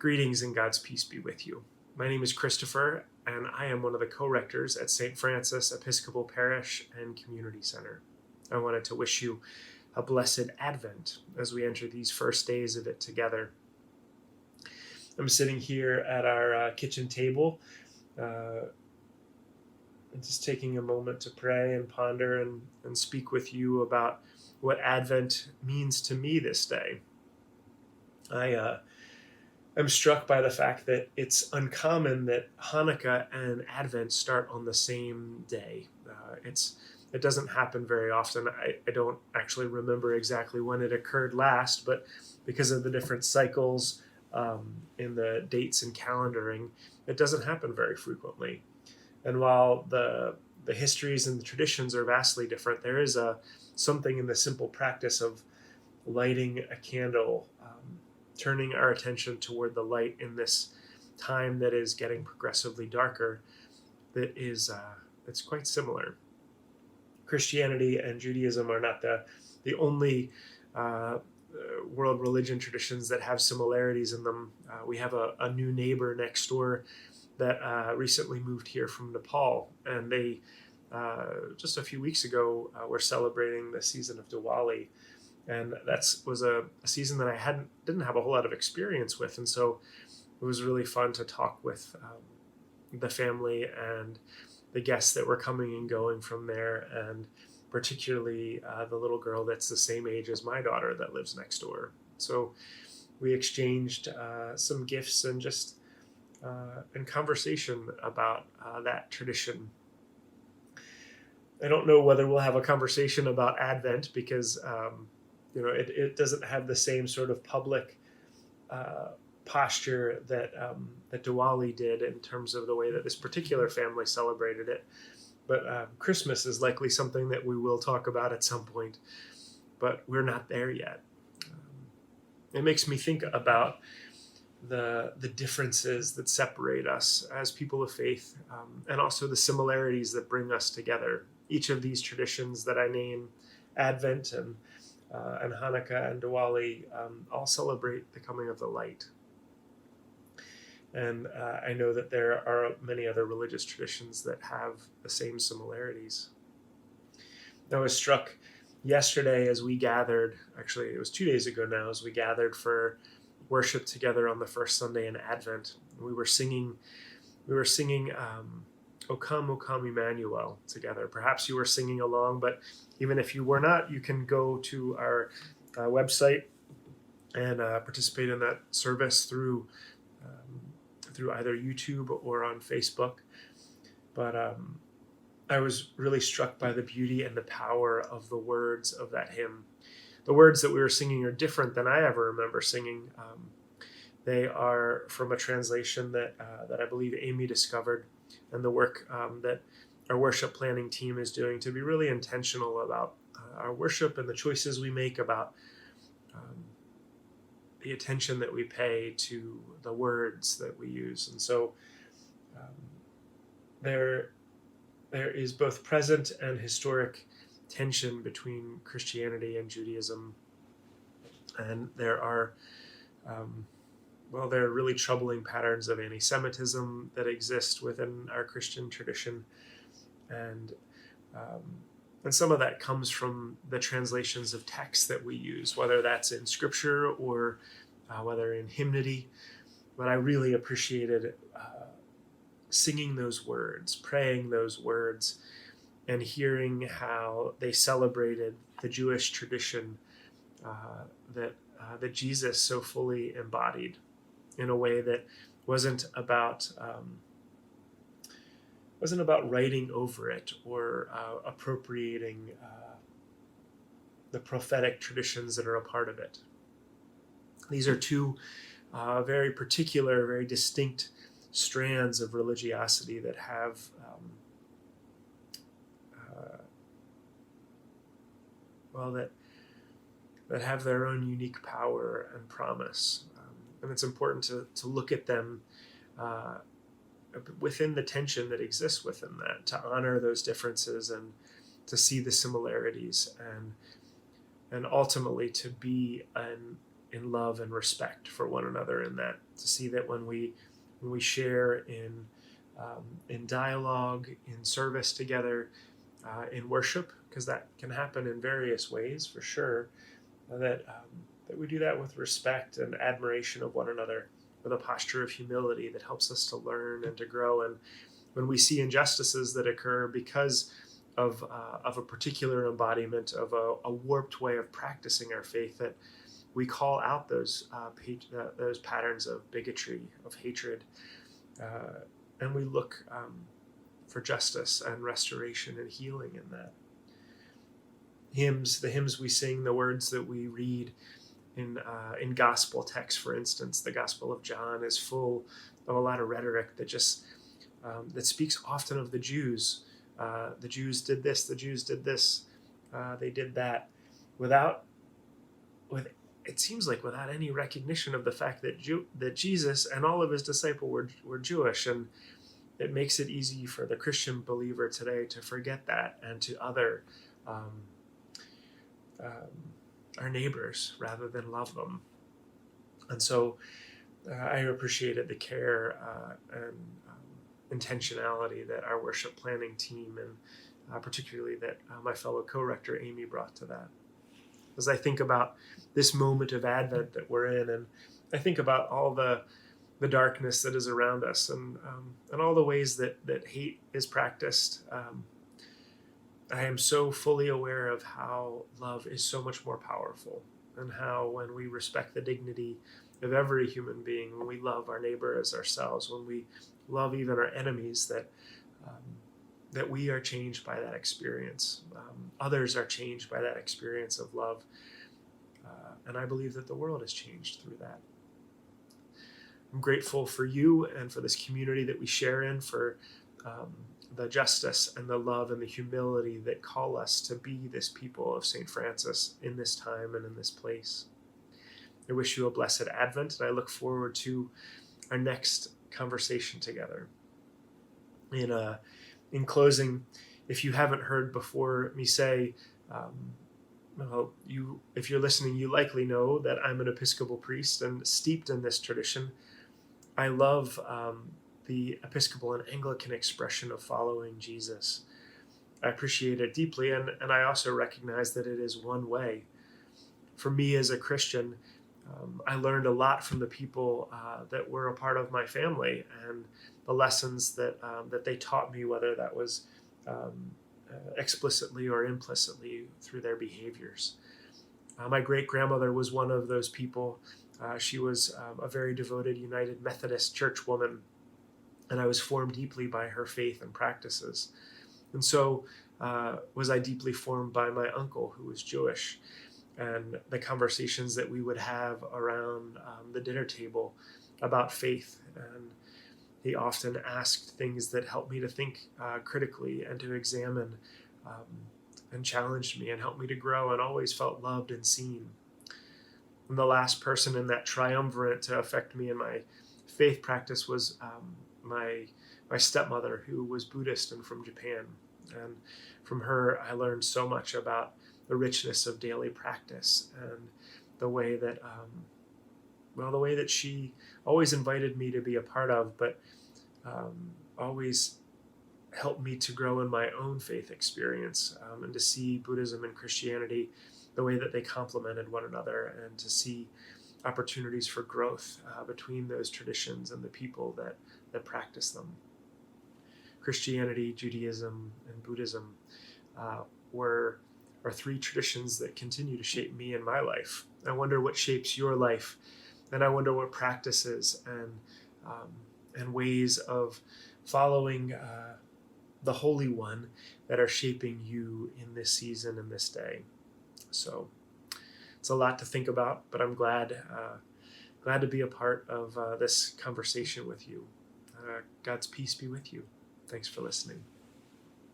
Greetings and God's peace be with you. My name is Kristofer, and I am one of the co-rectors at St. Francis Episcopal Parish and Community Center. I wanted to wish you a blessed Advent as we enter these first days of it together. I'm sitting here at our kitchen table, just taking a moment to pray and ponder and speak with you about what Advent means to me this day. I'm struck by the fact that it's uncommon that Hanukkah and Advent start on the same day. It doesn't happen very often. I don't actually remember exactly when it occurred last, but because of the different cycles in the dates and calendaring, it doesn't happen very frequently. And while the histories and the traditions are vastly different, there is something in the simple practice of lighting a candle, turning our attention toward the light in this time that is getting progressively darker, that's quite similar. Christianity and Judaism are not the only world religion traditions that have similarities in them. We have a new neighbor next door that recently moved here from Nepal, and they just a few weeks ago were celebrating the season of Diwali. And that was a season that I didn't have a whole lot of experience with. And so it was really fun to talk with the family and the guests that were coming and going from there, and particularly the little girl that's the same age as my daughter that lives next door. So we exchanged some gifts and just in conversation about that tradition. I don't know whether we'll have a conversation about Advent because it doesn't have the same sort of public posture that Diwali did in terms of the way that this particular family celebrated it. But Christmas is likely something that we will talk about at some point, but we're not there yet. It makes me think about the differences that separate us as people of faith, and also the similarities that bring us together. Each of these traditions that I name, Advent and Hanukkah and Diwali, all celebrate the coming of the light. And I know that there are many other religious traditions that have the same similarities. I was struck yesterday as we gathered, actually it was 2 days ago now, as we gathered for worship together on the first Sunday in Advent. We were singing O Come, O Come, Emmanuel together. Perhaps you were singing along, but even if you were not, you can go to our website and participate in that service through either YouTube or on Facebook. But I was really struck by the beauty and the power of the words of that hymn. The words that we were singing are different than I ever remember singing. They are from a translation that I believe Amy discovered, and the work that our worship planning team is doing to be really intentional about our worship and the choices we make, about the attention that we pay to the words that we use. And so there is both present and historic tension between Christianity and Judaism. And there are really troubling patterns of anti-Semitism that exist within our Christian tradition. And some of that comes from the translations of texts that we use, whether that's in scripture or whether in hymnody. But I really appreciated singing those words, praying those words, and hearing how they celebrated the Jewish tradition that Jesus so fully embodied, in a way that wasn't about writing over it or appropriating the prophetic traditions that are a part of it. These are two very particular, very distinct strands of religiosity that have that have their own unique power and promise. And it's important to look at them within the tension that exists within that, to honor those differences and to see the similarities, and ultimately to be an in love and respect for one another in that, to see that when we share in dialogue, in service together, in worship, because that can happen in various ways for sure, that we do that with respect and admiration of one another, with a posture of humility that helps us to learn and to grow. And when we see injustices that occur because of a particular embodiment of a warped way of practicing our faith, that we call out those patterns of bigotry, of hatred, and we look for justice and restoration and healing in that. The hymns we sing, the words that we read in gospel texts, for instance, the Gospel of John is full of a lot of rhetoric that just that speaks often of the Jews. The Jews did this. The Jews did this. They did that, it seems like without any recognition of the fact that Jesus and all of his disciples were Jewish, and it makes it easy for the Christian believer today to forget that and to other our neighbors rather than love them. And so I appreciated the care and intentionality that our worship planning team, and particularly that my fellow co-rector Amy, brought to that. As I think about this moment of Advent that we're in, and I think about all the darkness that is around us, and all the ways that hate is practiced, I am so fully aware of how love is so much more powerful, and how when we respect the dignity of every human being, when we love our neighbor as ourselves, when we love even our enemies, that we are changed by that experience. Others are changed by that experience of love. And I believe that the world is changed through that. I'm grateful for you and for this community that we share in, for the justice and the love and the humility that call us to be this people of St. Francis in this time and in this place. I wish you a blessed Advent, and I look forward to our next conversation together. In closing, if you haven't heard before me say, if you're listening, you likely know that I'm an Episcopal priest and steeped in this tradition. I love the Episcopal and Anglican expression of following Jesus. I appreciate it deeply, and I also recognize that it is one way. For me as a Christian, I learned a lot from the people that were a part of my family, and the lessons that they taught me, whether that was explicitly or implicitly through their behaviors. My great-grandmother was one of those people. She was a very devoted United Methodist church woman, and I was formed deeply by her faith and practices. And so was I deeply formed by my uncle, who was Jewish, and the conversations that we would have around the dinner table about faith. And he often asked things that helped me to think critically and to examine, and challenged me and helped me to grow, and always felt loved and seen. And the last person in that triumvirate to affect me in my faith practice was my stepmother, who was Buddhist and from Japan. And from her, I learned so much about the richness of daily practice, and the way that she always invited me to be a part of, but always helped me to grow in my own faith experience, and to see Buddhism and Christianity the way that they complemented one another, and to see opportunities for growth between those traditions and the people that practice them. Christianity, Judaism, and Buddhism are three traditions that continue to shape me in my life. I wonder what shapes your life, and I wonder what practices and ways of following the Holy One that are shaping you in this season and this day. So it's a lot to think about, but I'm glad to be a part of this conversation with you. God's peace be with you. Thanks for listening.